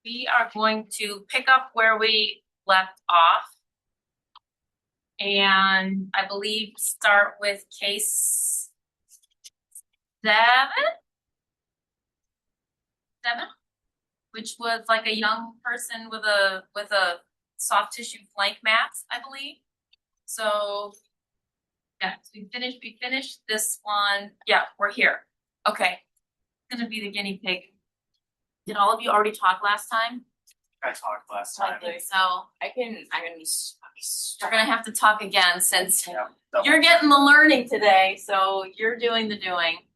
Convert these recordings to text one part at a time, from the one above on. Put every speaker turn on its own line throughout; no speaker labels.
We are going to pick up where we left off. And I believe start with case 7, which was like a young person with a soft tissue flank mass, I believe. So yeah, so we finished this one. Yeah, we're here. Okay. It's gonna be the guinea pig. Did all of you already talk last time?
I talked last time.
I think so.
I can
We're gonna have to talk again since
Yeah.
you're getting the learning today, so you're doing the doing.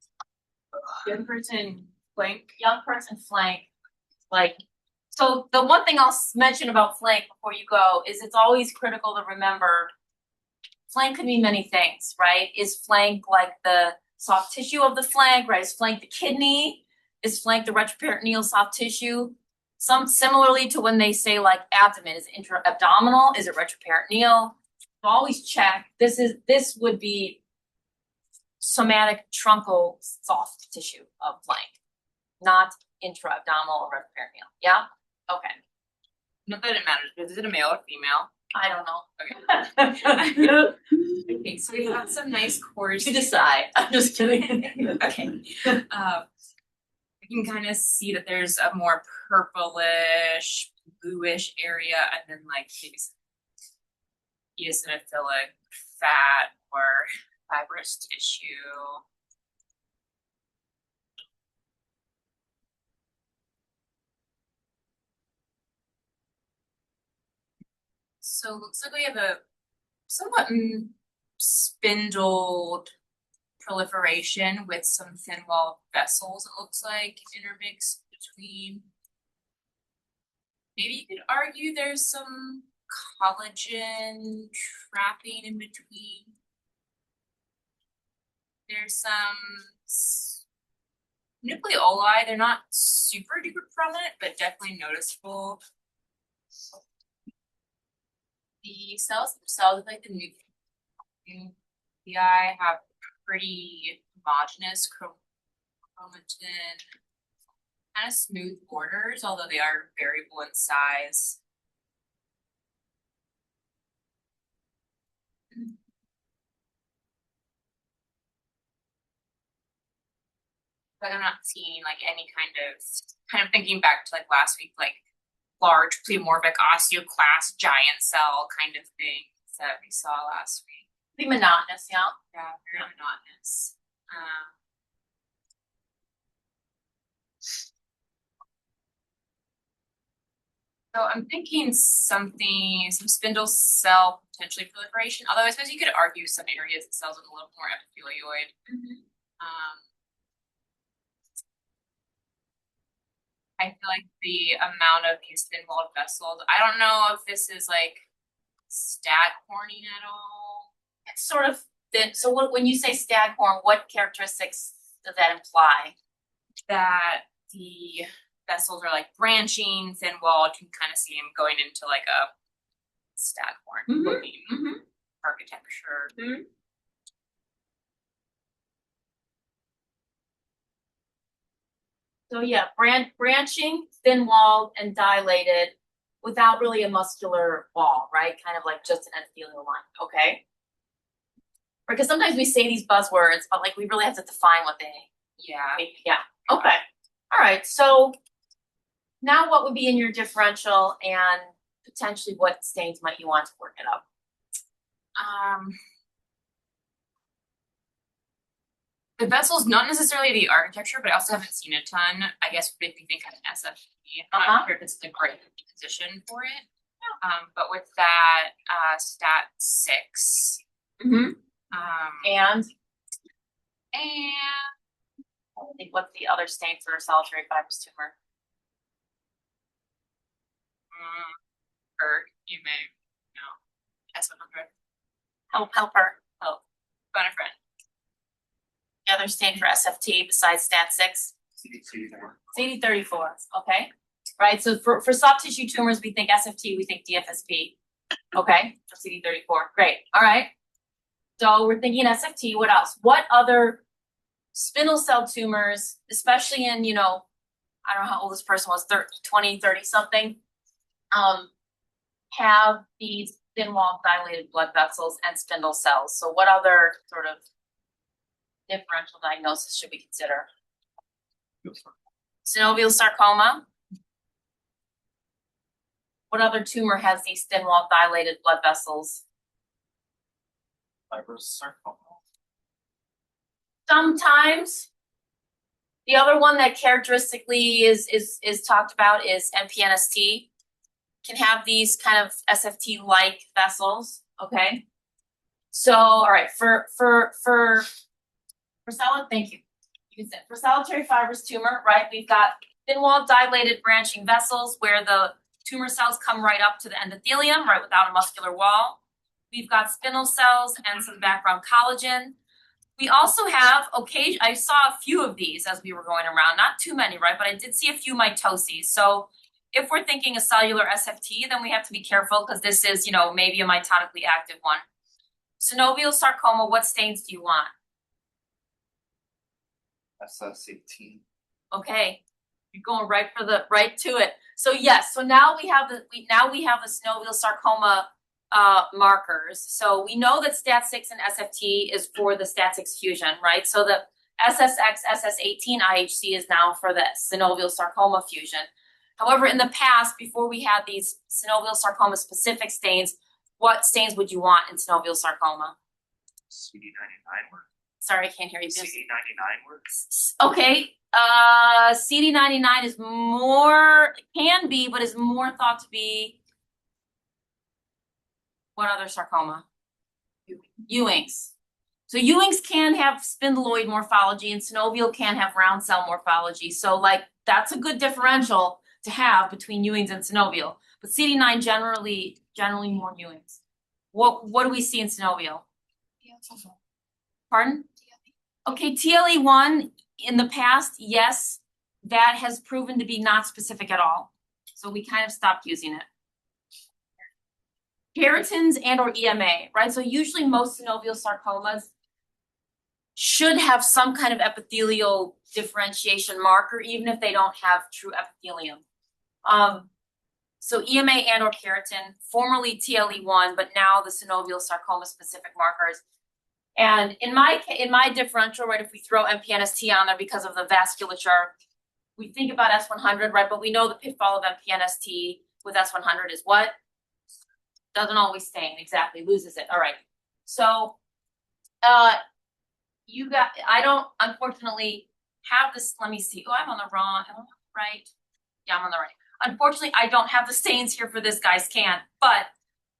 young person flank.
Young person flank, like, so the one thing I'll mention about flank before you go is it's always critical to remember flank could mean many things, right? Is flank like the soft tissue of the flank, right? Is flank the kidney? Is flank the retroperitoneal soft tissue? Some similarly to when they say like abdomen, is it intra-abdominal? Is it retroperitoneal? Always check. This would be somatic truncal soft tissue of flank, not intra-abdominal or retroperitoneal. Yeah? Okay.
Not that it matters, but is it a male or female?
I don't know. Okay.
Okay, so we have some nice cores.
You decide. I'm just kidding.
Okay. You can kind of see that there's a more purplish, bluish area, and then like maybe some eosinophilic fat or fibrous tissue. So it looks like we have a somewhat spindled proliferation with some thin wall vessels, it looks like, intermixed between. Maybe you could argue there's some collagen trapping in between. There's some nucleoli, they're not super duper prominent, but definitely noticeable. The cells themselves, like the nuclei, have pretty homogeneous chromatin, kind of smooth borders, although they are variable in size. But I'm not seeing like any kind of thinking back to like last week, like large pleomorphic osteoclast giant cell kind of things that we saw last week.
Be monotonous, yeah.
Yeah, very monotonous. So I'm thinking some spindle cell potentially proliferation, although I suppose you could argue some areas of cells with a little more epithelioid. I feel like the amount of these thin-walled vessels, I don't know if this is like staghorning at all.
It's sort of thin. So when you say staghorn, what characteristics does that imply?
That the vessels are like branching, thin-walled. You can kind of see them going into like a staghorn looking architecture.
So yeah, branching, thin-walled, and dilated without really a muscular wall, right? Kind of like just an endothelial line, okay? Because sometimes we say these buzzwords, but like we really have to define what they mean. Yeah, okay. All right, so now what would be in your differential and potentially what stains might you want to work it up?
The vessels, not necessarily the architecture, but I also haven't seen a ton. I guess if you think of an SFP, I'm not sure if it's the great position for it. But with that, stat 6.
And I think what's the other stain for a solitary fibrous tumor?
Or you may know S100.
Helper.
Phone a friend.
The other stain for SFT besides stat 6? CD34. Okay. Right. So for soft tissue tumors, we think SFT, we think DFSP. Okay. For CD34. Great. All right. So we're thinking SFT. What else? What other spindle cell tumors, especially in, I don't know how old this person was, 20, 30 something, have these thin walled dilated blood vessels and spindle cells. So what other sort of differential diagnosis should we consider? Synovial sarcoma. What other tumor has these thin walled dilated blood vessels?
Fibromyxoid.
Sometimes. The other one that characteristically is talked about is MPNST. Can have these kind of SFT-like vessels, okay? So, all right, for thank you. You can say for solitary fibrous tumor, right? We've got thin-walled dilated branching vessels where the tumor cells come right up to the endothelium, right, without a muscular wall. We've got spindle cells and some background collagen. We also have I saw a few of these as we were going around, not too many, right? But I did see a few mitoses. So if we're thinking a cellular SFT, then we have to be careful because this is, you know, maybe a mitotically active one. Synovial sarcoma, what stains do you want?
SS18.
Okay, you're going right to it. So yes, so now we have the synovial sarcoma markers. So we know that STAT6 and SFT is for the STAT6 fusion, right? So the SSX, SS18 IHC is now for the synovial sarcoma fusion. However, in the past, before we had these synovial sarcoma specific stains, what stains would you want in synovial sarcoma?
CD99 works.
Sorry, I can't hear you.
CD99 works.
Okay, CD99 is more, can be, but is more thought to be, what other sarcoma? Ewing's. So Ewing's can have spindloid morphology and synovial can have round cell morphology. So like, that's a good differential to have between Ewing's and synovial. But CD9 generally more Ewing's. What do we see in synovial? Pardon? Okay, TLE1 in the past, yes, that has proven to be not specific at all. So we kind of stopped using it. Keratins and or EMA, right? So usually most synovial sarcomas should have some kind of epithelial differentiation marker, even if they don't have true epithelium. So EMA and or keratin, formerly TLE1, but now the synovial sarcoma specific markers. And in my differential, right, if we throw MPNST on there because of the vasculature, we think about S100, right? But we know the pitfall of MPNST with S100 is what? Doesn't always stain, exactly, loses it. All right. So I don't unfortunately have this, let me see. Oh, I'm on the wrong, am I on the right? Yeah, I'm on the right. Unfortunately, I don't have the stains here for this guy's can, but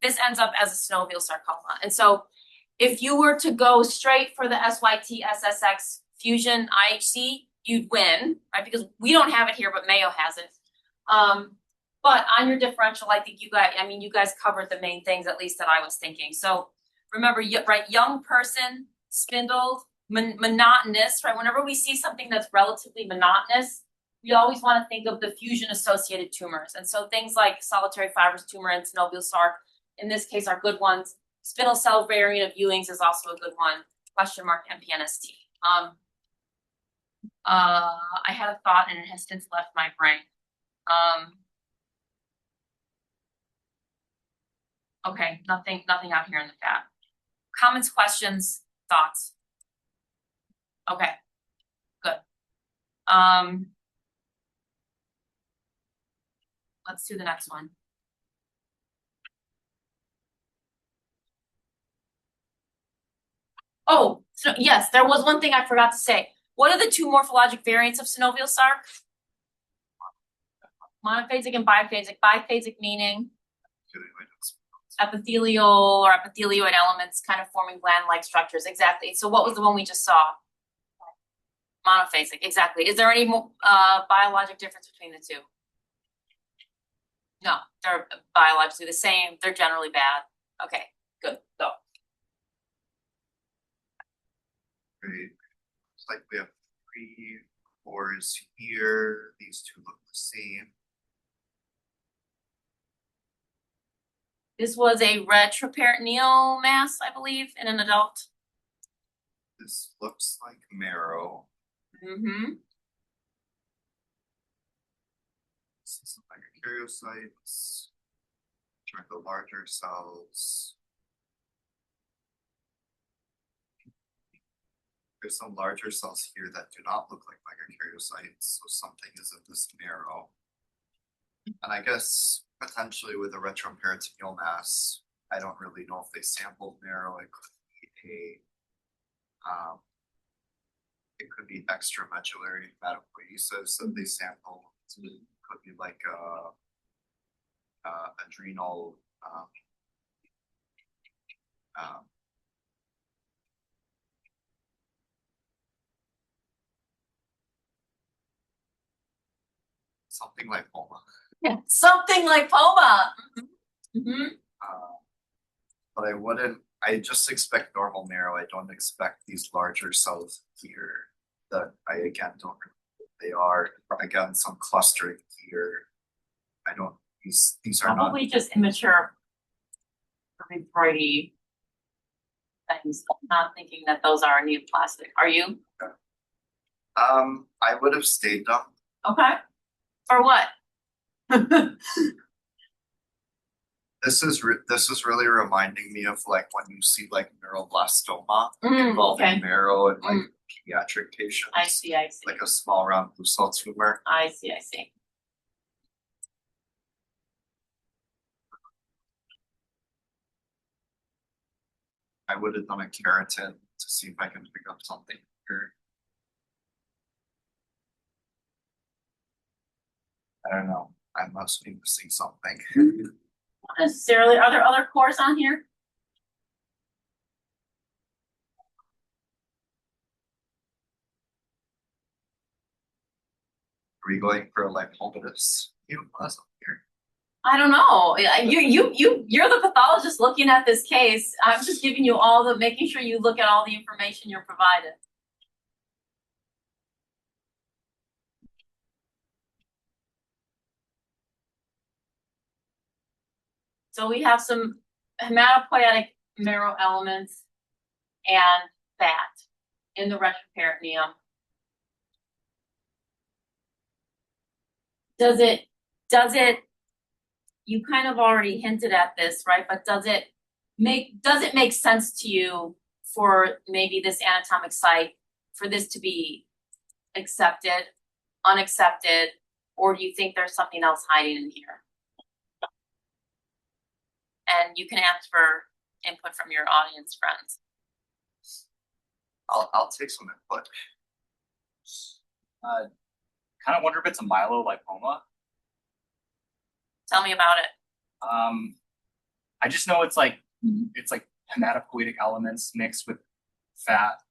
this ends up as a synovial sarcoma. And so if you were to go straight for the SYT SSX fusion IHC, you'd win, right? Because we don't have it here, but Mayo has it. But on your differential, I think you guys covered the main things, at least that I was thinking. So remember, right, young person, spindled, monotonous, right? Whenever we see something that's relatively monotonous, we always want to think of the fusion-associated tumors. And so things like solitary fibrous tumor and synovial sarc, in this case, are good ones. Spindle cell variant of Ewing's is also a good one. Question mark MPNST. I had a thought and it has since left my brain. Okay, nothing out here in the chat. Comments, questions, thoughts? Okay, good. Let's do the next one. Oh, so yes, there was one thing I forgot to say. What are the two morphologic variants of synovial sarc? Monophasic and biphasic. Biphasic meaning epithelial or epithelioid elements kind of forming gland-like structures. Exactly. So what was the one we just saw? Monophasic. Exactly. Is there any biologic difference between the two? No, they're biologically the same. They're generally bad. Okay, good. Go.
Great. It's like we have 3 pores here. These two look the same.
This was a retroperitoneal mass, I believe, in an adult.
This looks like marrow.
Mm-hmm.
Some megakaryocytes, which are the larger cells. There's some larger cells here that do not look like megakaryocytes, so something is in this marrow. And I guess potentially with a retroperitoneal mass, I don't really know if they sampled marrow. It could be extramedullary hematopoiesis that they sample. It could be like adrenal something like lipoma.
Yeah, something like POMA.
But I just expect normal marrow. I don't expect these larger cells here that I again don't know what they are. Again, some clustering here. I don't, these are not.
Probably just immature periphery things. I'm not thinking that those are neoplastic. Are you?
I would have stayed them.
Okay. For what?
This is really reminding me of like when you see like neuroblastoma involving
okay.
marrow and like pediatric patients.
I see.
Like a small round blue cell tumor.
I see.
I would have done a keratin to see if I can pick up something here. I don't know. I must be missing something.
Not necessarily. Are there other cores on here?
Are we going for a lipomatous neoplasm here?
I don't know. You're the pathologist looking at this case. I'm just giving you making sure you look at all the information you're provided. So we have some hematopoietic marrow elements and fat in the retroperitoneum. Does it, you kind of already hinted at this, right? But does it make sense to you for maybe this anatomic site, for this to be accepted, unaccepted, or do you think there's something else hiding in here? And you can ask for input from your audience friends.
I'll take some input.
Kind of wonder if it's a myelolipoma.
Tell me about it.
I just know it's like hematopoietic elements mixed with fat.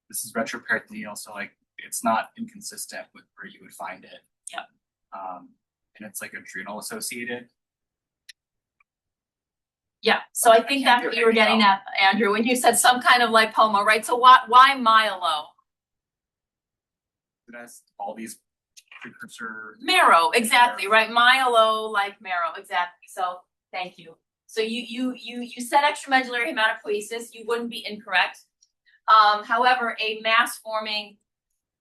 This is retroperitoneal, so like it's not inconsistent with where you would find it.
Yep.
And it's like adrenal associated.
Yeah, so I think that's what you were getting at, Andrew, when you said some kind of lipoma, right? So why myelo?
It has all these precursor.
Marrow, exactly, right? Myelo like marrow, exactly. So thank you. So you said extramedullary hematopoiesis. You wouldn't be incorrect. However, a mass forming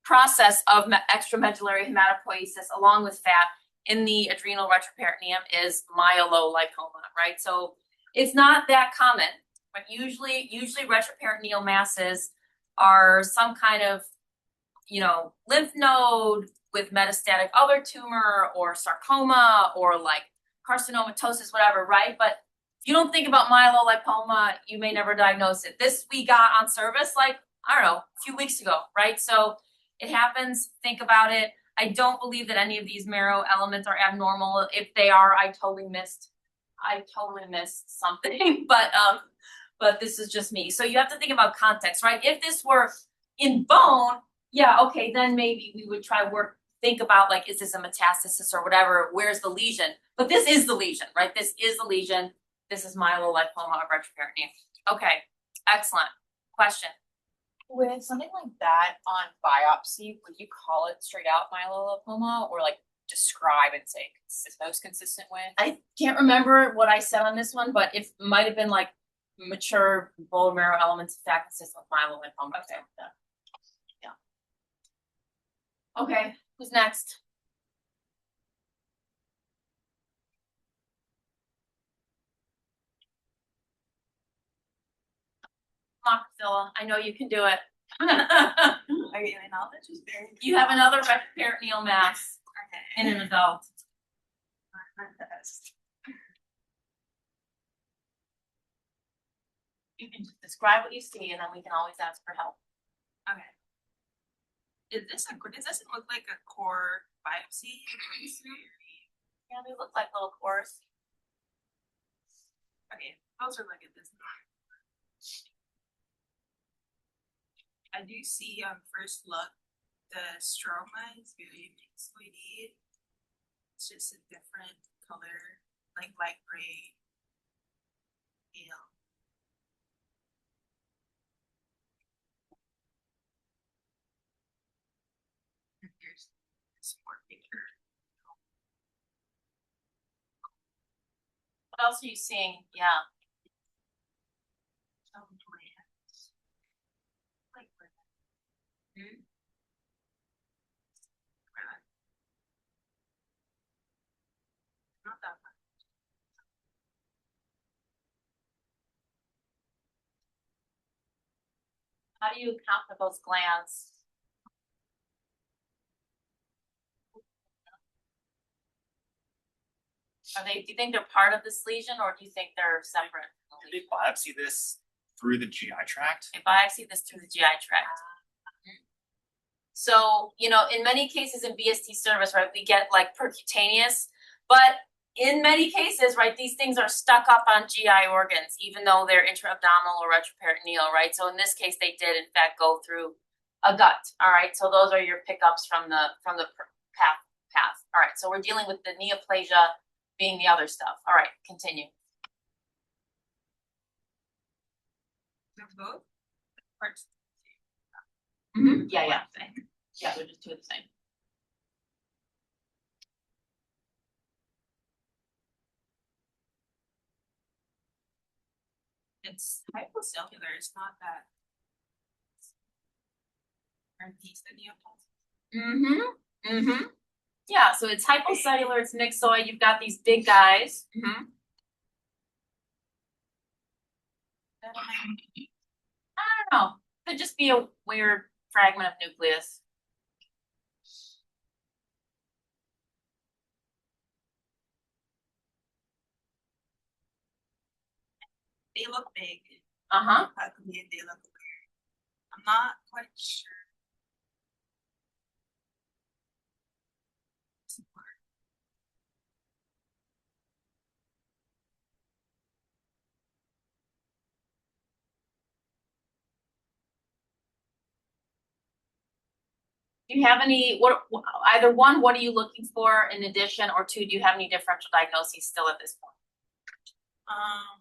process of extramedullary hematopoiesis along with fat in the adrenal retroperitoneum is myelolipoma, right? So it's not that common, but usually retroperitoneal masses are some kind of, lymph node with metastatic other tumor or sarcoma or like carcinomatosis, whatever, right? But if you don't think about myelolipoma, you may never diagnose it. This we got on service like, I don't know, a few weeks ago, right? So it happens, think about it. I don't believe that any of these marrow elements are abnormal. If they are, I totally missed something, but this is just me. So you have to think about context, right? If this were in bone, yeah, okay, then maybe we would think about like, is this a metastasis or whatever? Where's the lesion? But this is the lesion, right? This is the lesion. This is myelolipoma of retroperitoneum. Okay, excellent. Question.
With something like that on biopsy, would you call it straight out myelolipoma or like describe and say it's most consistent with?
I can't remember what I said on this one, but it might have been like mature bone marrow elements of fat consistent with myelolipoma. Okay. Yeah. Okay, who's next? Come on, Priscilla, I know you can do it.
Okay, my knowledge is very.
You have another retroperitoneal mass in an adult. You can just describe what you see and then we can always ask for help.
Okay. Does this look like a core biopsy?
Yeah, they look like little cores.
Okay, closer look at this. I do see on first look, the stroma is very myxoid. It's just a different color, like light gray. Pale. And here's some more picture.
What else are you seeing? Yeah.
Some glands. Like not that much.
How do you account for those glands? Are they, do you think they're part of this lesion or do you think they're separate?
Did they biopsy this through the GI tract?
They biopsy this through the GI tract. So, you know, in many cases in BST service, right, we get like percutaneous, but in many cases, right, these things are stuck up on GI organs, even though they're intra-abdominal or retroperitoneal, right? So in this case, they did in fact go through a gut. All right, so those are your pickups from the path. All right, so we're dealing with the neoplasia being the other stuff. All right, continue.
They're both parts.
Yeah, they're just two of the same.
It's hypocellular, it's not that. Are these the neoplasms?
Yeah, so it's hypocellular, it's myxoid, you've got these big guys. I don't know, could just be a weird fragment of nucleus.
They look big.
Uh-huh.
Ugly and they look weird. I'm not quite sure.
Do you have any, either one, what are you looking for in addition, or two, do you have any differential diagnoses still at this point?
I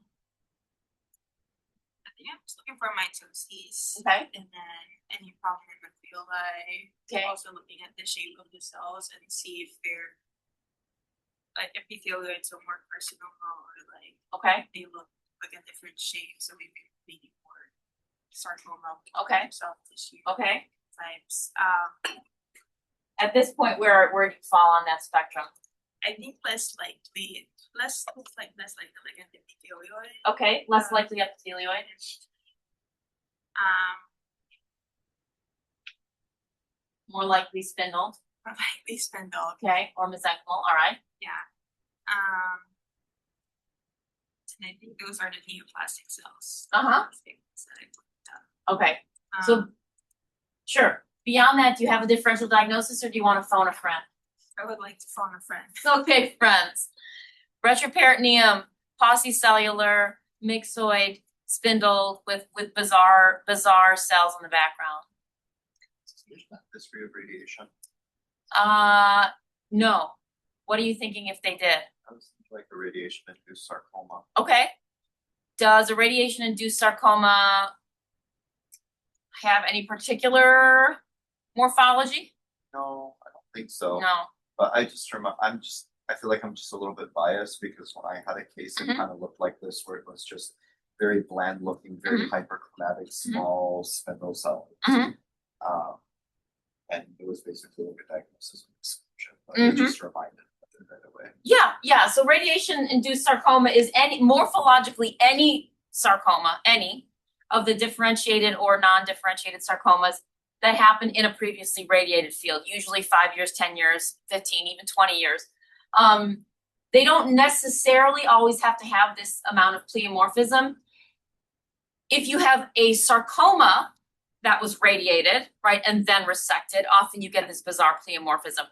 think I'm just looking for mitosis.
Okay.
And then any problem in the villi.
Okay.
Also looking at the shape of the cells and see if they're like epithelial or carcinoma or like
Okay.
they look like a different shape. So maybe more sarcoma.
Okay.
Soft tissue
Okay.
types.
At this point, where do you fall on that spectrum?
I think less likely like an epithelioid.
Okay, less likely epithelioid. More likely spindle.
More likely spindle.
Okay, or mesenchymal. All right.
Yeah. And I think those are the neoplastic cells.
Uh-huh. Okay. So, sure. Beyond that, do you have a differential diagnosis, or do you want to phone a friend?
I would like to phone a friend.
Okay, friends. Retroperitoneum, paucicellular, myxoid, spindle with bizarre cells in the background.
There's not history of radiation.
No. What are you thinking if they did?
I was thinking like a radiation-induced sarcoma.
Okay. Does a radiation-induced sarcoma have any particular morphology?
No, I don't think so.
No.
But I just remember, I feel like I'm just a little bit biased because when I had a case, it kind of looked like this, where it was just very bland looking, very hyperchromatic, small spindle cells. And it was basically like a diagnosis of exclusion, but it just reminded me right away.
Yeah. So radiation-induced sarcoma is morphologically any sarcoma, of the differentiated or non-differentiated sarcomas that happen in a previously radiated field, usually 5 years, 10 years, 15, even 20 years. They don't necessarily always have to have this amount of pleomorphism. If you have a sarcoma that was radiated, right, and then resected, often you get this bizarre pleomorphism.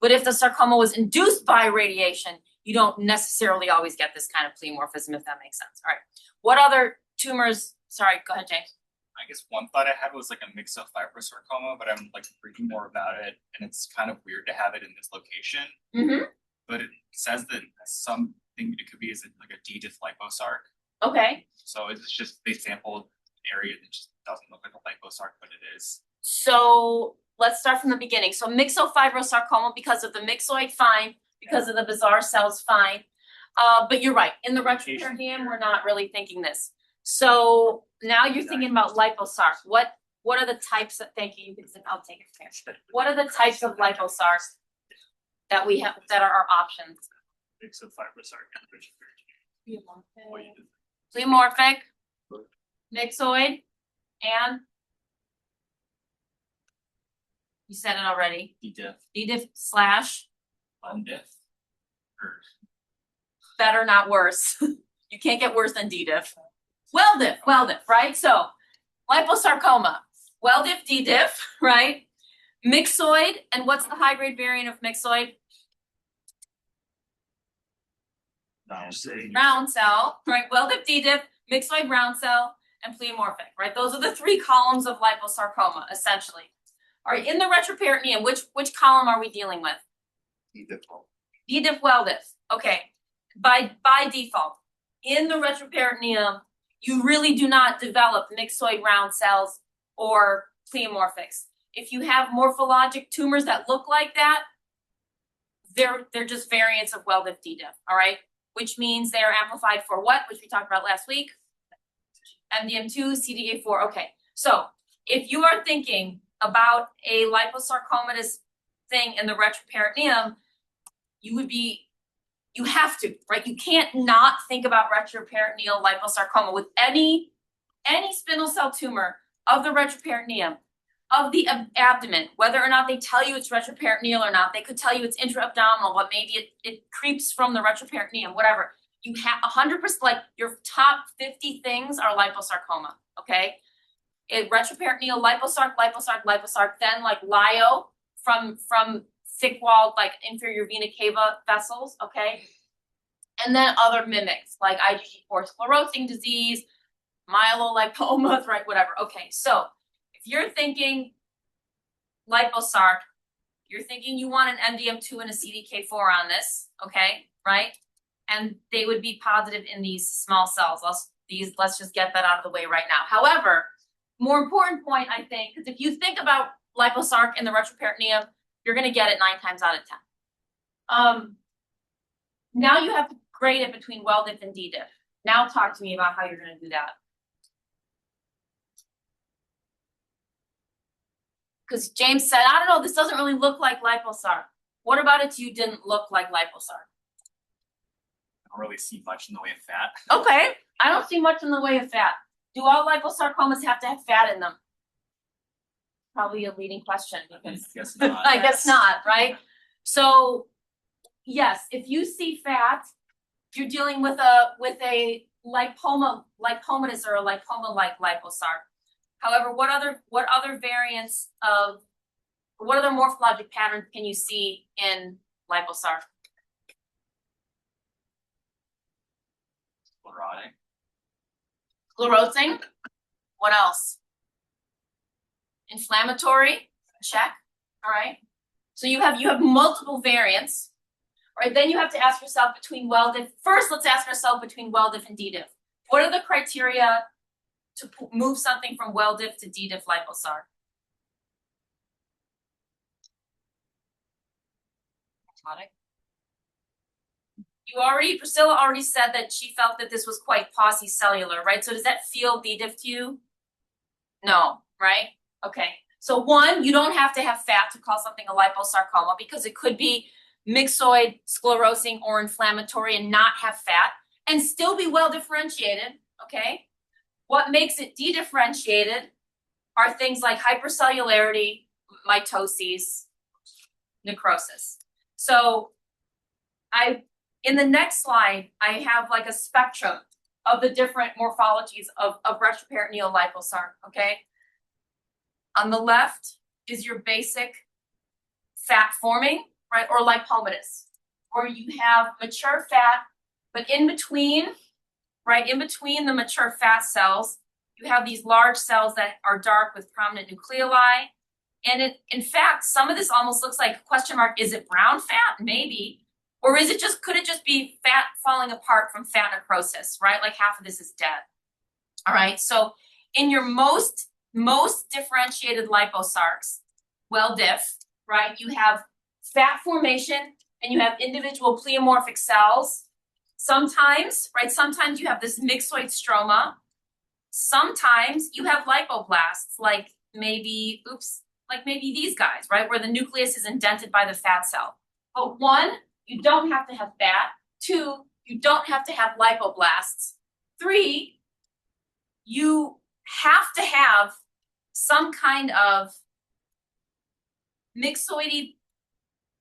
But if the sarcoma was induced by radiation, you don't necessarily always get this kind of pleomorphism, if that makes sense. All right. What other tumors? Sorry, go ahead, James.
I guess one thought I had was like a myxofibrosarcoma, but I'm like reading more about it, and it's kind of weird to have it in this location.
Mm-hmm.
But it says that something it could be is like a D. diff liposarc.
Okay.
So it's just they sampled an area that just doesn't look like a liposarc, but it is.
So let's start from the beginning. So myxofibrosarcoma, because of the myxoid, fine. Because of the bizarre cells, fine. But you're right. In the retroperitoneum, we're not really thinking this. So now you're thinking about liposarc. What are the types of? Thank you. You can. I'll take it here. What are the types of liposarcs that we have that are our options?
Myxofibrosarc and
Pleomorphic, myxoid, and you said it already.
D. diff,
D. diff slash
undiff, or
better, not worse. You can't get worse than D. diff. Well diff, right? So liposarcoma, well diff, D. diff, right? Myxoid, and what's the high grade variant of myxoid? Round cell, right? Well diff, D. diff, myxoid, round cell, and pleomorphic, right? Those are the three columns of liposarcoma, essentially. All right, in the retroperitoneum, which column are we dealing with?
D. diff.
D. diff, well diff. Okay, by default, in the retroperitoneum, you really do not develop myxoid round cells or pleomorphics. If you have morphologic tumors that look like that, they're just variants of well diff, D. diff. All right, which means they are amplified for what? Which we talked about last week. MDM2, CDA4. Okay, so if you are thinking about a liposarcomatous thing in the retroperitoneum, you have to, right? You can't not think about retroperitoneal liposarcoma with any spindle cell tumor of the retroperitoneum, of the abdomen, whether or not they tell you it's retroperitoneal or not. They could tell you it's intra-abdominal, but maybe it creeps from the retroperitoneum, whatever. You have 100%, like your top 50 things are liposarcoma, okay? Retroperitoneal, liposarc, then like lyo from thick-walled, like inferior vena cava vessels, okay? And then other mimics, like IgG4 sclerosing disease, myelolipomas, right, whatever. Okay, so if you're thinking liposarc, you're thinking you want an MDM2 and a CDK4 on this, okay, right? And they would be positive in these small cells. Let's just get that out of the way right now. However, more important point, I think, because if you think about liposarc in the retroperitoneum, you're going to get it 9 times out of 10. Now you have to grade it between well diff and D. diff. Now talk to me about how you're going to do that. Because James said, I don't know, this doesn't really look like liposarc. What about it you didn't look like liposarc?
I don't really see much in the way of fat.
Okay, I don't see much in the way of fat. Do all liposarcomas have to have fat in them? Probably a leading question. Because
I guess not.
I guess not, right? So yes, if you see fat, you're dealing with a lipomatous or a lipoma-like liposarc. However, what other variants of what other morphologic patterns can you see in liposarc?
Sclerotic.
Sclerosing. What else? Inflammatory. Check. All right. So you have multiple variants. All right. Then you have to ask yourself between well diff. First, let's ask ourselves between well diff and D. diff. What are the criteria to move something from well diff to D. diff liposarc? Priscilla already said that she felt that this was quite paucicellular, right? So does that feel D. diff to you? No, right? Okay. So one, you don't have to have fat to call something a liposarcoma because it could be myxoid, sclerosing, or inflammatory and not have fat and still be well differentiated, okay? What makes it dedifferentiated are things like hypercellularity, mitoses, necrosis. So in the next slide, I have like a spectrum of the different morphologies of retroperitoneal liposarc, okay? On the left is your basic fat forming, right, or lipomatous, where you have mature fat, but in between, right, in between the mature fat cells, you have these large cells that are dark with prominent nucleoli. And in fact, some of this almost looks like a question mark, is it brown fat? Maybe. Or is it just, could it just be fat falling apart from fat necrosis, right? Like half of this is dead. All right, so in your most differentiated liposarcs, well diff, right, you have fat formation and you have individual pleomorphic cells. Sometimes, right, sometimes you have this myxoid stroma. Sometimes you have lipoblasts, like maybe these guys, right, where the nucleus is indented by the fat cell. But one, you don't have to have fat. Two, you don't have to have lipoblasts. Three, you have to have some kind of myxoid,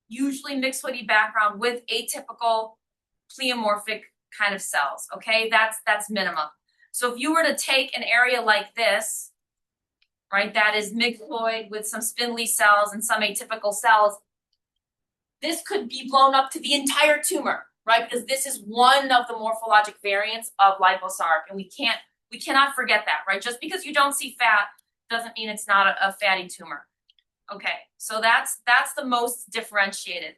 usually myxoid background with atypical pleomorphic kind of cells, okay? That's minimum. So if you were to take an area like this, right, that is myxoid with some spindly cells and some atypical cells, this could be blown up to the entire tumor, right? Because this is one of the morphologic variants of liposarc, and we cannot forget that, right? Just because you don't see fat doesn't mean it's not a fatty tumor. Okay, so that's the most differentiated.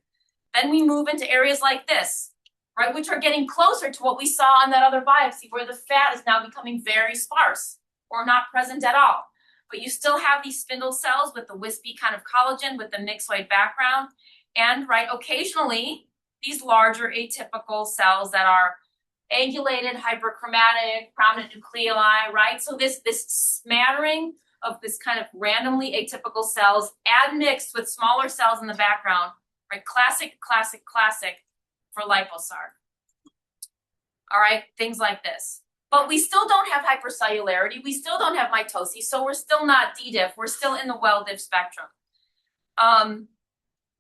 Then we move into areas like this, right, which are getting closer to what we saw on that other biopsy, where the fat is now becoming very sparse or not present at all. But you still have these spindle cells with the wispy kind of collagen with the myxoid background. And, right, occasionally, these larger atypical cells that are angulated, hyperchromatic, prominent nucleoli, right? So this smattering of this kind of randomly atypical cells admixed with smaller cells in the background, right? Classic for liposarc. All right, things like this. But we still don't have hypercellularity. We still don't have mitoses, so we're still not D-diff. We're still in the well-diff spectrum.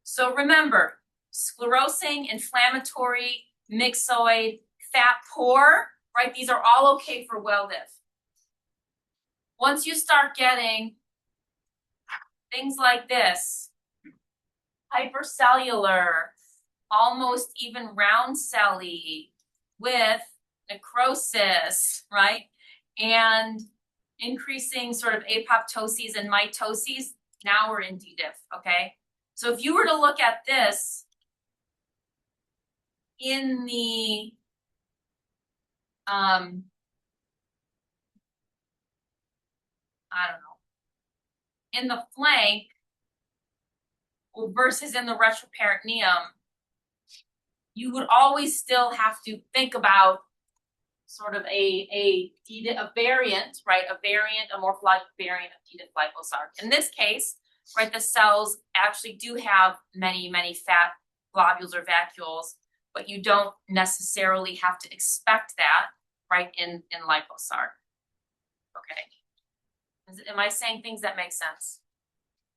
So remember, sclerosing, inflammatory, myxoid, fat poor, right? These are all okay for well-diff. Once you start getting things like this, hypercellular, almost even round celly with necrosis, right? And increasing sort of apoptoses and mitoses, now we're in D-diff, okay? So if you were to look at this in the I don't know, in the flank versus in the retroperitoneum, you would always still have to think about sort of a variant, right? A morphologic variant of D-diff liposarc. In this case, right, the cells actually do have many fat globules or vacuoles, but you don't necessarily have to expect that, right, in liposarc. Okay. Am I saying things that make sense?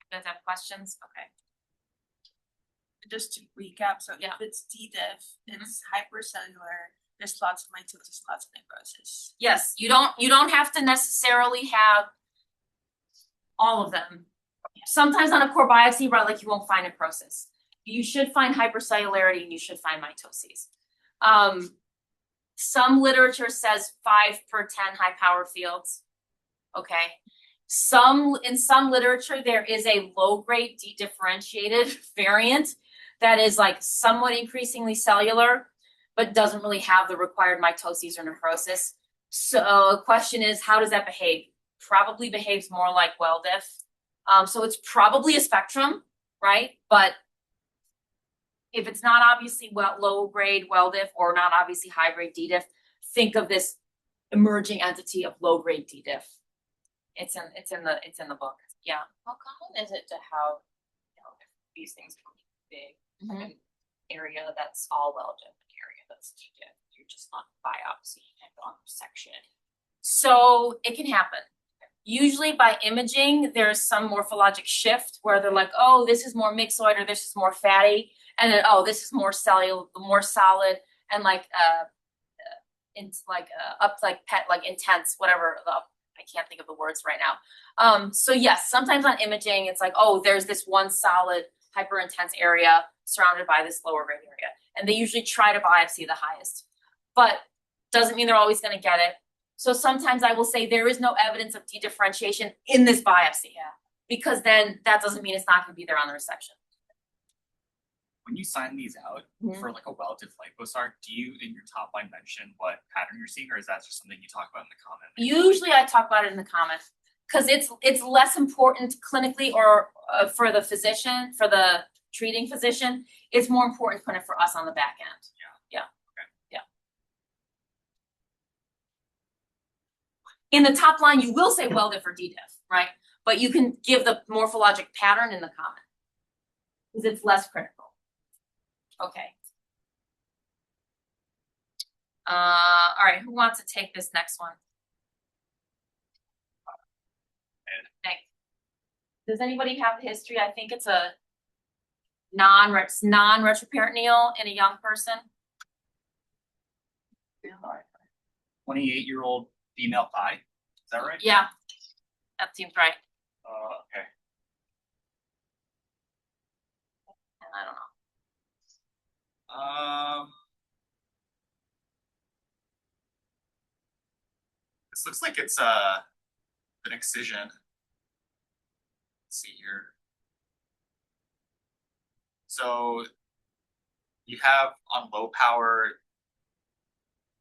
You guys have questions? Okay.
Just to recap, so
Yeah.
if it's D-diff, it's hypercellular, there's lots of mitosis, lots of necrosis.
Yes, you don't have to necessarily have all of them. Sometimes on a core biopsy, right, like you won't find necrosis. You should find hypercellularity and you should find mitoses. Some literature says 5/10 high power fields. Okay. In some literature, there is a low-grade dedifferentiated variant that is like somewhat increasingly cellular, but doesn't really have the required mitoses or necrosis. So the question is, how does that behave? Probably behaves more like well-diff. So it's probably a spectrum, right? But if it's not obviously low-grade well-diff or not obviously high-grade D-diff, think of this emerging entity of low-grade D-diff. It's in the book. Yeah.
How common is it to have, these things come big, an area that's all well-diff, an area that's D-diff? You're just not biopsying it on section.
So it can happen. Usually by imaging, there's some morphologic shift where they're like, oh, this is more myxoid or this is more fatty, and then oh, this is more cellular, more solid, and like it's like up like pet like intense, whatever. I can't think of the words right now. So yes, sometimes on imaging, it's like, oh, there's this one solid hyper intense area surrounded by this lower grade area, and they usually try to biopsy the highest, but doesn't mean they're always going to get it. So sometimes I will say there is no evidence of dedifferentiation in this biopsy, because then that doesn't mean it's not going to be there on the resection.
When you sign these out for like a well-diff liposarc, do you in your top line mention what pattern you're seeing, or is that just something you talk about in the comment?
Usually I talk about it in the comments because it's less important clinically or for the physician, for the treating physician. It's more important kind of for us on the back end. In the top line, you will say well-diff or D-diff, right? But you can give the morphologic pattern in the comment because it's less critical. Okay. All right, who wants to take this next one? Thanks. Does anybody have the history? I think it's a non-retroperitoneal in a young person.
28-year-old female thigh. Is that right?
Yeah, that seems right.
Okay.
I don't know.
This looks like it's an excision. Let's see here. So you have on low power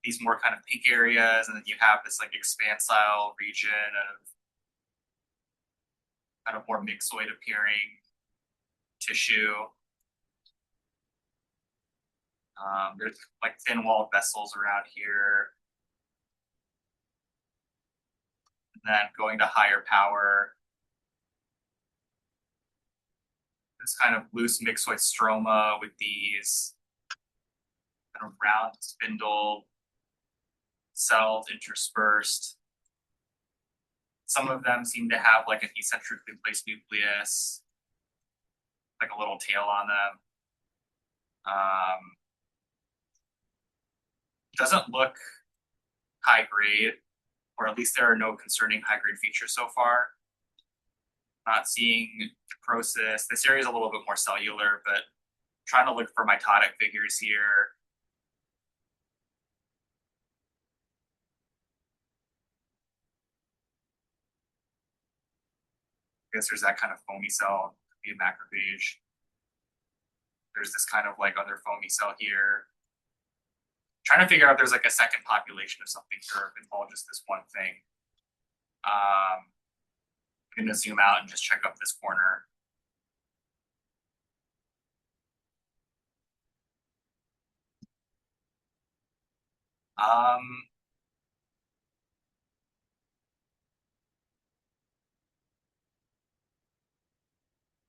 these more kind of pink areas, and then you have this like expansile region of kind of more myxoid appearing tissue. There's like thin walled vessels around here. And then going to higher power, this kind of loose myxoid stroma with these kind of round spindle cells interspersed. Some of them seem to have like an eccentrically placed nucleus, like a little tail on them. Doesn't look high grade, or at least there are no concerning high grade features so far. Not seeing necrosis. This area is a little bit more cellular, but trying to look for mitotic figures here. I guess there's that kind of foamy cell, could be a macrophage. There's this kind of like other foamy cell here. Trying to figure out if there's like a second population of something here, if it's all just this one thing. I'm gonna zoom out and just check up this corner.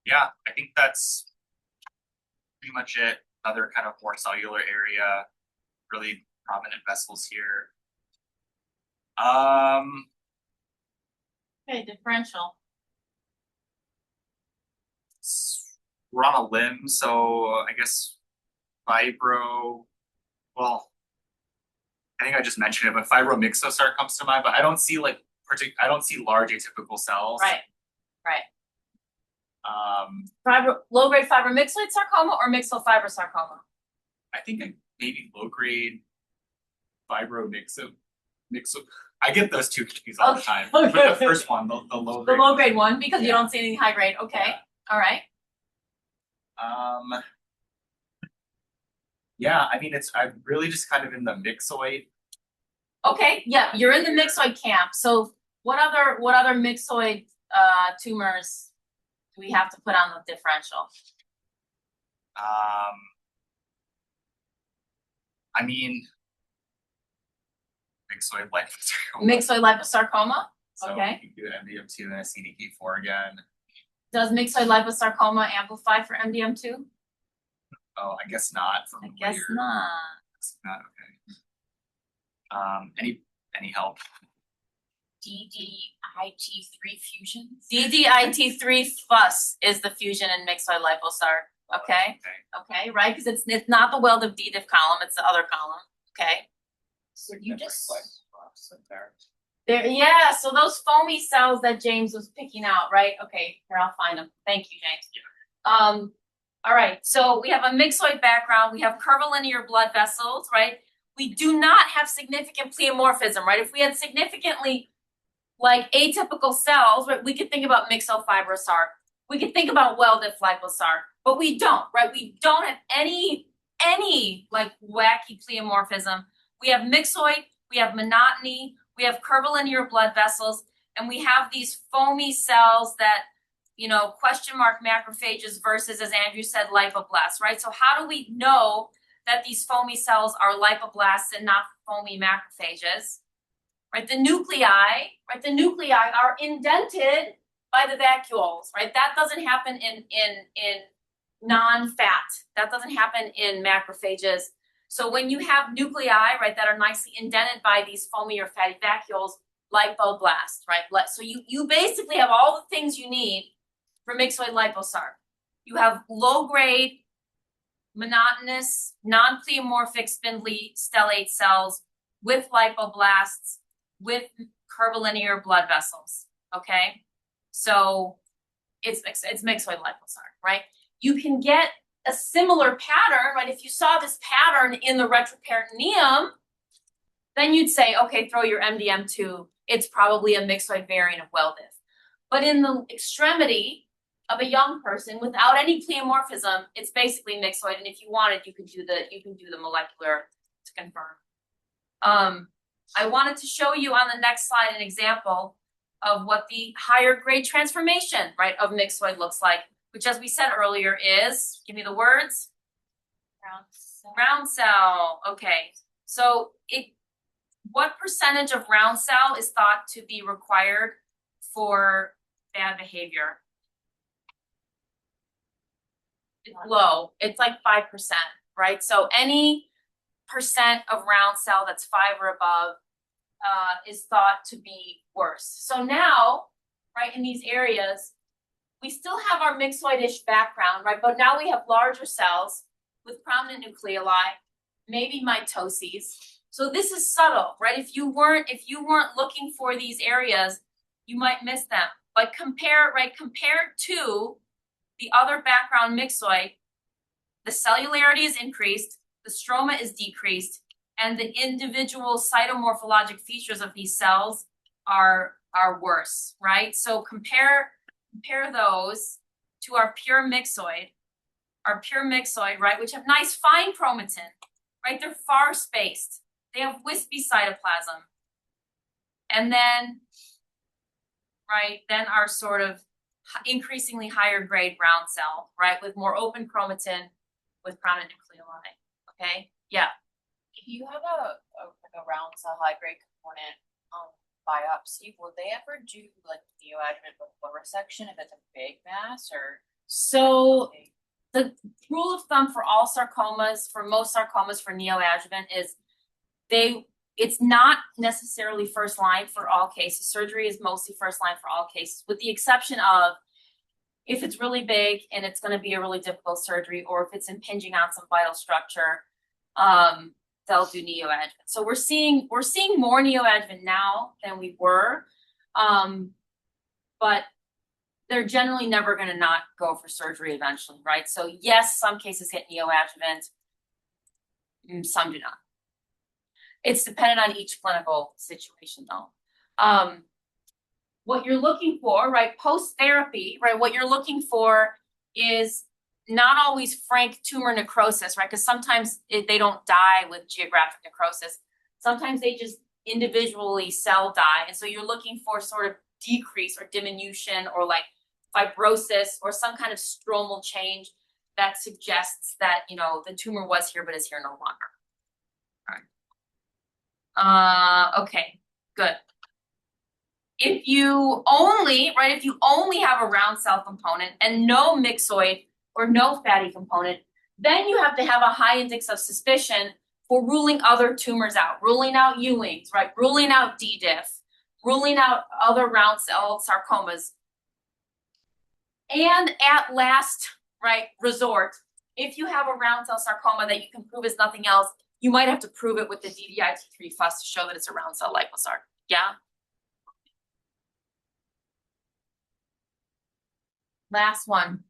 Yeah, I think that's pretty much it. Another kind of more cellular area, really prominent vessels here.
Okay, differential.
We're on a limb, so I guess fibro, well, I think I just mentioned it, but Fibromyxoid comes to mind, but I don't see like I don't see large atypical cells.
Right. Low-grade fibromyxoid sarcoma or myxofibrosarcoma?
I think maybe low-grade fibromyxo. I get those two confused all the time.
Okay.
But the first one, the low-grade.
The low-grade one, because you don't see anything high-grade. Okay,
Yeah.
All right.
Yeah, I mean, I'm really just kind of in the myxoid.
Okay, yeah, you're in the myxoid camp. So what other myxoid tumors do we have to put on the differential?
I mean, myxoid liposarcoma.
Myxoid liposarcoma.
So
Okay.
you do MDM2 and a CDK4 again.
Does myxoid liposarcoma amplify for MDM2?
Oh, I guess not.
I guess not.
It's not okay. Any help?
DDIT3 fusions?
DDIT3 FUS is the fusion in myxoid liposarc, okay? Okay, right, cause it's not the weld of D diff column, it's the other column, okay?
Would you just?
There, yeah, so those foamy cells that James was picking out, right? Okay, here, I'll find them. Thank you, James. All right, so we have a myxoid background, we have curvilinear blood vessels, right? We do not have significant pleomorphism, right? If we had significantly like atypical cells, right, we could think about myxofibrosarc. We could think about welded liposarc, but we don't, right? We don't have any like wacky pleomorphism. We have myxoid, we have monotony, we have curvilinear blood vessels, and we have these foamy cells that, you know, question mark macrophages versus, as Andrew said, lipoblasts, right? So how do we know that these foamy cells are lipoblasts and not foamy macrophages? Right, the nuclei are indented by the vacuoles, right? That doesn't happen in non-fat. That doesn't happen in macrophages. So when you have nuclei, right, that are nicely indented by these foamy or fatty vacuoles, lipoblast, right? So you basically have all the things you need for myxoid liposarc. You have low-grade, monotonous, non-pleomorphic spindly stellate cells with lipoblasts, with curvilinear blood vessels, okay? So it's myxoid liposarc, right? You can get a similar pattern, right? If you saw this pattern in the retroperitoneum, then you'd say, okay, throw your MDM2, it's probably a myxoid variant of Weldiff. But in the extremity of a young person without any pleomorphism, it's basically myxoid, and if you wanted, you can do the molecular to confirm. I wanted to show you on the next slide an example of what the higher grade transformation, right, of myxoid looks like, which, as we said earlier, is, give me the words. Round cell. Okay. So what percentage of round cell is thought to be required for bad behavior? It's low. It's like 5%, right? So any percent of round cell that's 5 or above is thought to be worse. So now, right, in these areas, we still have our myxoid-ish background, right? But now we have larger cells with prominent nucleoli, maybe mitoses. So this is subtle, right? If you weren't looking for these areas, you might miss them. But compared to the other background myxoid, the cellularity is increased, the stroma is decreased, and the individual cytomorphologic features of these cells are worse, right? So compare those to our pure myxoid, right, which have nice fine chromatin, right? They're far spaced. They have wispy cytoplasm. And then, right, then our sort of increasingly higher grade round cell, right, with more open chromatin with prominent nucleoli. Okay? Yeah.
If you have a round cell high grade component biopsy, will they ever do like neoadjuvant before resection if it's a big mass, or?
So the rule of thumb for all sarcomas, for most sarcomas for neoadjuvant, is it's not necessarily first line for all cases. Surgery is mostly first line for all cases, with the exception of if it's really big and it's going to be a really difficult surgery, or if it's impinging on some vital structure, they'll do neoadjuvant. So we're seeing more neoadjuvant now than we were, but they're generally never going to not go for surgery eventually, right? So yes, some cases hit neoadjuvant, some do not. It's dependent on each clinical situation, though. What you're looking for, right, post-therapy, right, what you're looking for is not always frank tumor necrosis, right? Because sometimes they don't die with geographic necrosis. Sometimes they just individually cell die. And so you're looking for sort of decrease or diminution or like fibrosis or some kind of stromal change that suggests that, you know, the tumor was here but is here no longer. All right. Okay, good. If you only have a round cell component and no myxoid or no fatty component, then you have to have a high index of suspicion for ruling other tumors out, ruling out Ewing's, right? Ruling out D. diff, ruling out other round cell sarcomas. And at last, right, resort, if you have a round cell sarcoma that you can prove is nothing else, you might have to prove it with the DDIT3 fuss to show that it's a round cell liposarc. Yeah? Last one.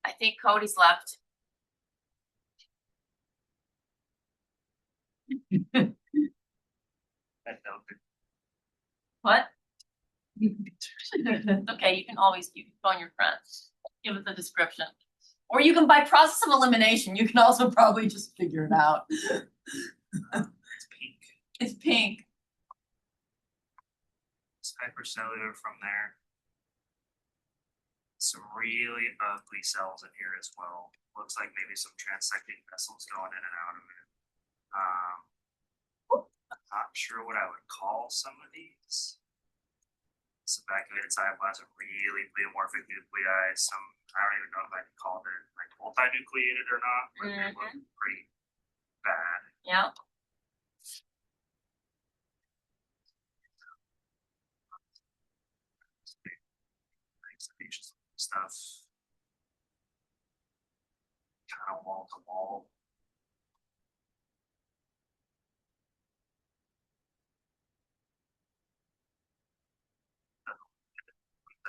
I think Cody's left. What? Okay, you can always phone your friends, give it the description. Or you can, by process of elimination, you can also probably just figure it out.
It's pink.
It's pink.
It's hypercellular from there. Some really ugly cells in here as well. Looks like maybe some transecting vessels going in and out of it. I'm not sure what I would call some of these. Evacuated cytoplasm, really pleomorphic nuclei. Some, I don't even know if I can call it like multinucleated or not, but they look pretty bad.
Yeah.
Stuff. Kind of wall to wall.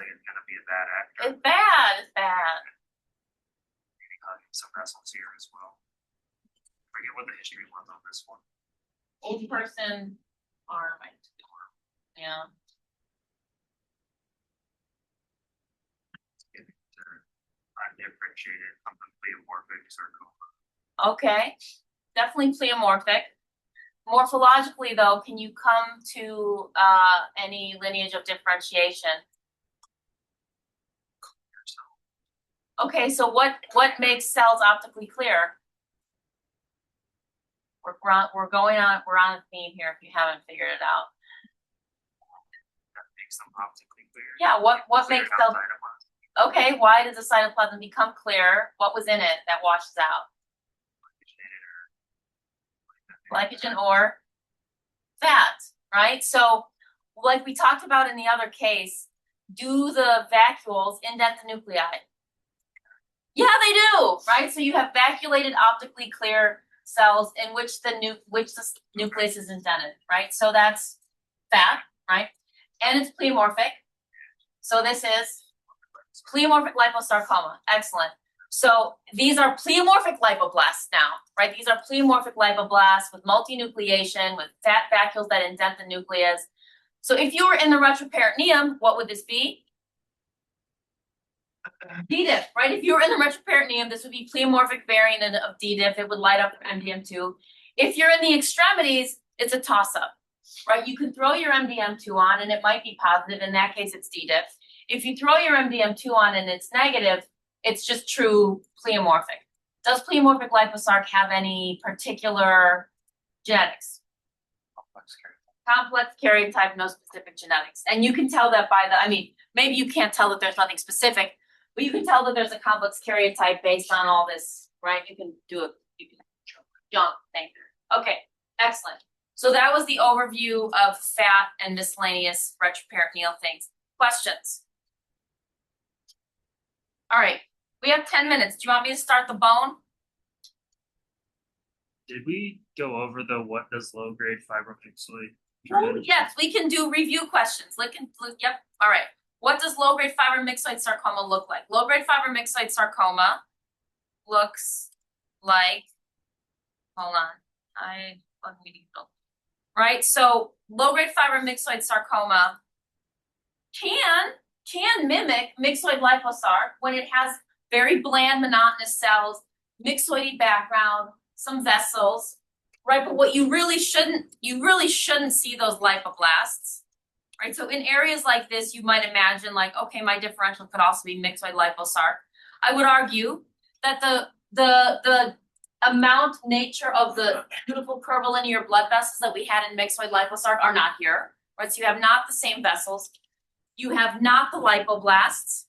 It's gonna be a bad actor.
It's bad. It's bad.
Maybe some vessels here as well. Forget what the history was on this one.
Old person arm. Yeah.
Undifferentiated pleomorphic sarcoma.
Okay. Definitely pleomorphic. Morphologically, though, can you come to any lineage of differentiation? Okay, so what makes cells optically clear? We're on a theme here if you haven't figured it out.
That makes them optically clear.
Yeah, what makes cells? Okay, why does the cytoplasm become clear? What was in it that washes out? Glycogen or fat, right? So, like we talked about in the other case, do the vacuoles indent the nuclei? Yeah, they do, right? So you have vacuolated optically clear cells in which the nucleus is indented, right? So that's fat, right? And it's pleomorphic. So this is pleomorphic liposarcoma. Excellent. So these are pleomorphic lipoblasts now, right? These are pleomorphic lipoblasts with multinucleation, with fat vacuoles that indent the nucleus. So if you were in the retroperitoneum, what would this be? D-diff, right? If you were in the retroperitoneum, this would be pleomorphic variant of D-diff. It would light up MDM2. If you're in the extremities, it's a toss-up, right? You can throw your MDM2 on and it might be positive. In that case, it's D-diff. If you throw your MDM2 on and it's negative, it's just true pleomorphic. Does pleomorphic liposarc have any particular genetics? Complex karyotype, no specific genetics. And you can tell that by the, I mean, maybe you can't tell that there's nothing specific, but you can tell that there's a complex karyotype based on all this, right? You can do it, you can jump, thank you. Okay, excellent. So that was the overview of fat and miscellaneous retroperitoneal things. Questions? All right, we have 10 minutes. Do you want me to start the bone?
Did we go over the what does low grade fibromyxoid?
Oh, yes, we can do review questions. Yep, all right. What does low-grade fibromyxoid sarcoma look like? Low-grade fibromyxoid sarcoma looks like, hold on, right? So low-grade fibromyxoid sarcoma can mimic myxoid liposarc when it has very bland, monotonous cells, myxoidy background, some vessels, right? But what you really shouldn't see those lipoblasts. Right, so in areas like this, you might imagine like, okay, my differential could also be myxoid liposarc. I would argue that the amount, nature of the beautiful curvilinear blood vessels that we had in myxoid liposarc are not here. Right, so you have not the same vessels, you have not the lipoblasts,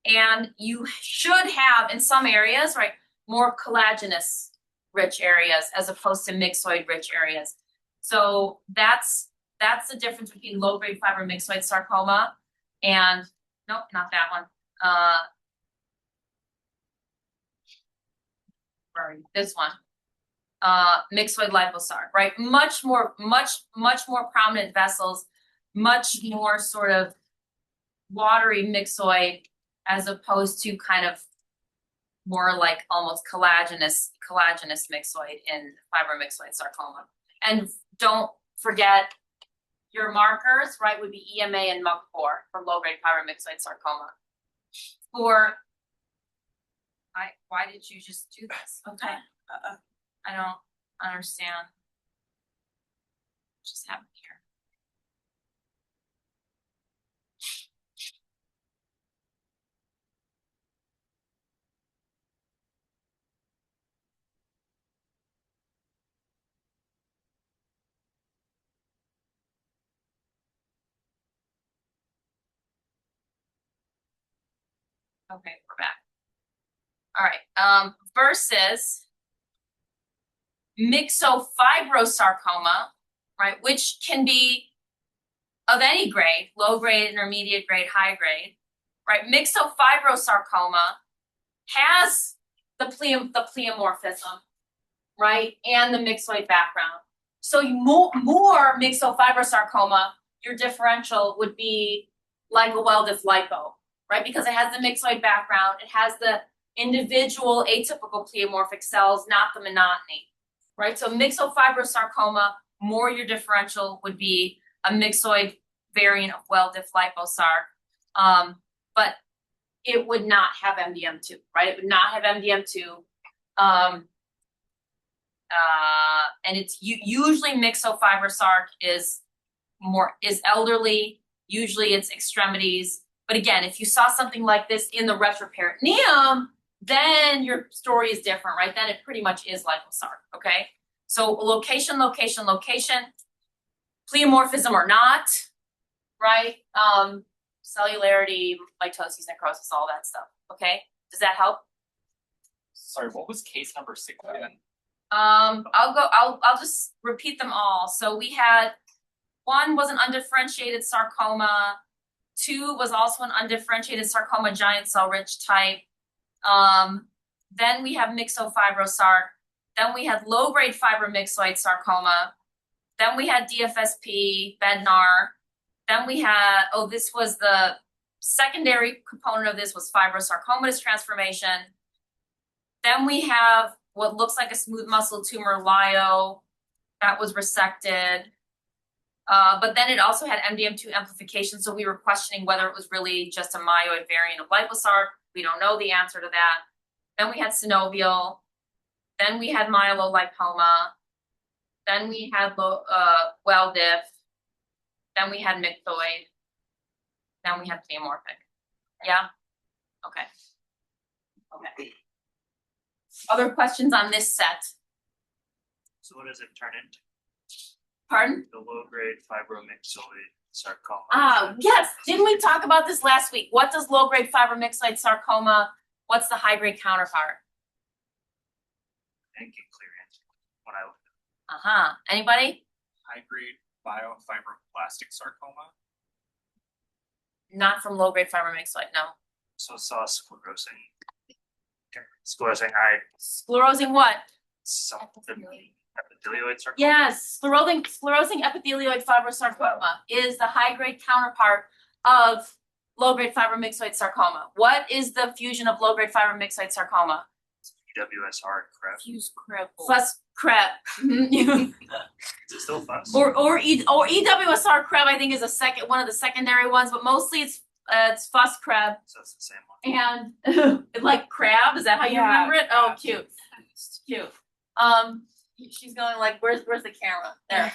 and you should have in some areas, right, more collagenous rich areas as opposed to myxoid rich areas. So that's the difference between low-grade fibromyxoid sarcoma and, nope, not that one. Sorry, this one. Myxoid liposarc, right? Much more prominent vessels, much more sort of watery myxoid as opposed to kind of more like almost collagenous myxoid in fibromyxoid sarcoma. And don't forget your markers, right, would be EMA and MUC4 for low-grade fibromyxoid sarcoma. Why did you just do this? Okay. I don't understand. What just happened here? Okay, we're back. All right, versus myxofibrosarcoma, right, which can be of any grade, low grade, intermediate grade, high grade, right? Myxofibrosarcoma has the pleomorphism, right, and the myxoid background. So more myxofibrosarcoma, your differential would be like a well-diff lipo, right? Because it has the myxoid background, it has the individual atypical pleomorphic cells, not the monotony, right? So myxofibrosarcoma, more your differential would be a myxoid variant of well-diff liposarc, but it would not have MDM2, right? It would not have MDM2, and it's usually myxofibrosarc is elderly, usually it's extremities. But again, if you saw something like this in the retroperitoneum, then your story is different, right? Then it pretty much is liposarc, okay? So location, pleomorphism or not, right? Cellularity, mitosis, necrosis, all that stuff, okay? Does that help?
Sorry, what was case number 6 again?
I'll just repeat them all. So we had 1 was an undifferentiated sarcoma, 2 was also an undifferentiated sarcoma, giant cell rich type. Then we have myxofibrosarc. Then we had low-grade fibromyxoid sarcoma. Then we had DFSP, Bednar. Then we had, this was the secondary component of this was fibrosarcomatous transformation. Then we have what looks like a smooth muscle tumor, lyo, that was resected. But then it also had MDM2 amplification, so we were questioning whether it was really just a myeloid variant of liposarc. We don't know the answer to that. Then we had synovial. Then we had myelolipoma. Then we had well-diff. Then we had myxoid. Then we had pleomorphic. Yeah? Okay. Okay. Other questions on this set?
So what does it turn into?
Pardon?
The low-grade fibromyxoid sarcoma.
Yes. Didn't we talk about this last week? What does low-grade fibromyxoid sarcoma, what's the high-grade counterpart?
I didn't get clear answer when I looked at
Anybody?
High-grade biofibroblastic sarcoma.
Not from low-grade fibromyxoid, no.
it. So I saw sclerosing eye,
Sclerosing what?
something epithelioid sarcoma.
Yes, sclerosing epithelioid fibrosarcoma is the high-grade counterpart of low-grade fibromyxoid sarcoma. What is the fusion of low-grade fibromyxoid sarcoma?
EWSR crep.
Fuse crep. Fuss crep.
Is it still fuzz?
or EWSR crep, I think, is one of the secondary ones, but mostly it's fuss crep.
So it's the same one.
And like crab, is that how you
Yeah.
remember it? Oh, cute. It's cute. She's going like, where's the camera? There.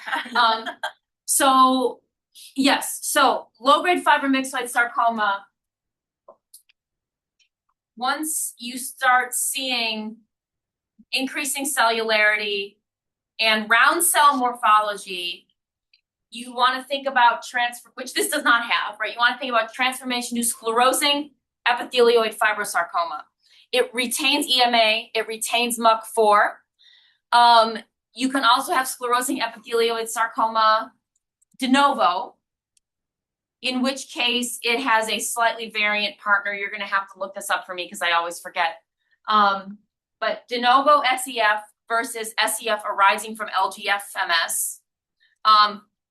So yes, so low-grade fibromyxoid sarcoma, once you start seeing increasing cellularity and round cell morphology, you want to think about which this does not have, right? You want to think about transformation to sclerosing epithelioid fibrosarcoma. It retains EMA, it retains MUC4. You can also have sclerosing epithelioid sarcoma de novo, in which case it has a slightly variant partner. You're gonna have to look this up for me because I always forget. But de novo SEF versus SEF arising from LGF-MS.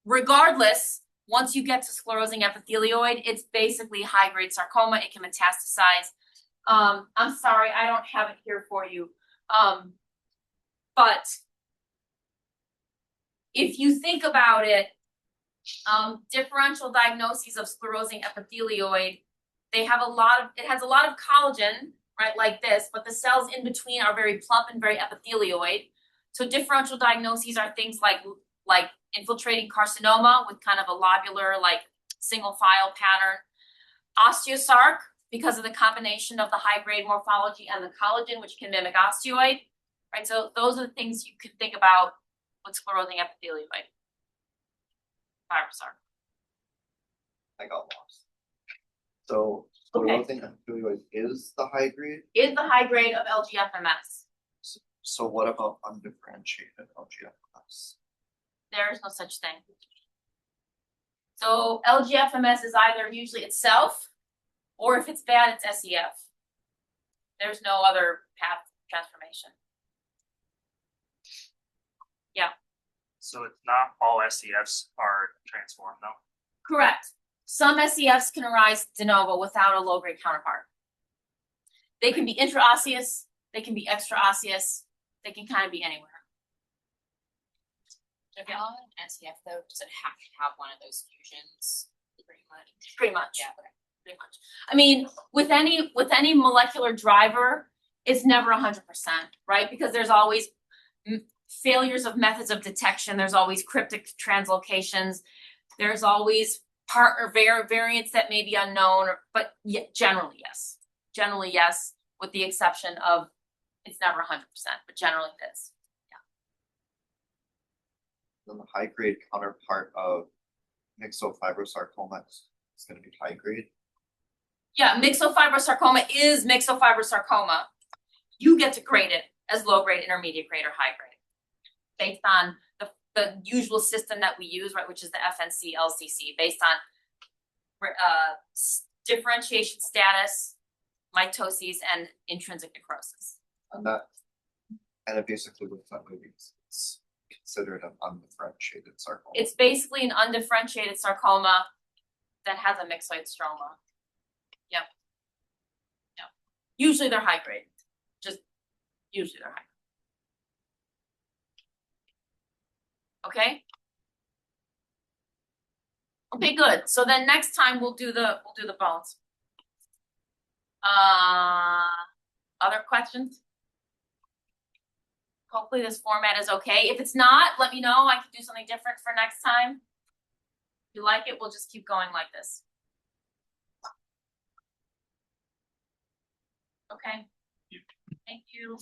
Regardless, once you get to sclerosing epithelioid, it's basically high-grade sarcoma. It can metastasize. I'm sorry, I don't have it here for you. But if you think about it, differential diagnoses of sclerosing epithelioid, it has a lot of collagen, right, like this, but the cells in between are very plump and very epithelioid. So differential diagnoses are things like infiltrating carcinoma with kind of a lobular, like single file pattern. Osteosarc, because of the combination of the high-grade morphology and the collagen, which can mimic osteoid, right? So those are the things you can think about with sclerosing epithelioid. Fibrosarc.
I got lost. So sclerosing epithelioid is the high grade?
Is the high grade of LGF-MS.
So what about undifferentiated LGF-MS?
There is no such thing. So LGF-MS is either usually itself, or if it's bad, it's SEF. There's no other path transformation. Yeah.
So it's not all SEFs are transformed though.
Correct. Some SEFs can arise de novo without a low-grade counterpart. They can be intraosseous, they can be extraosseous, they can kind of be anywhere.
Okay. SEF though, does it have to have one of those fusions?
Pretty much.
Yeah, okay.
Pretty much. I mean, with any molecular driver, it's never 100%, right? Because there's always failures of methods of detection. There's always cryptic translocations. There's always partner variants that may be unknown, but generally yes. Generally yes, with the exception of it's never 100%, but generally it is.
Then the high grade counterpart of myxofibrosarcoma is going to be high grade.
Yeah, myxofibrosarcoma is myxofibrosarcoma. You get to grade it as low grade, intermediate grade, or high grade, based on the usual system that we use, right, which is the FNC LCC, based on differentiation status, mitoses, and intrinsic necrosis.
And it basically looks that way because it's considered an undifferentiated sarcoma.
It's basically an undifferentiated sarcoma that has a myxoid stroma. Yep. Yep. Usually they're high grade. Just usually they're high. Okay. Okay, good. So then next time we'll do the bones. Other questions? Hopefully this format is okay. If it's not, let me know. I can do something different for next time. If you like it, we'll just keep going like this. Okay. Thank you.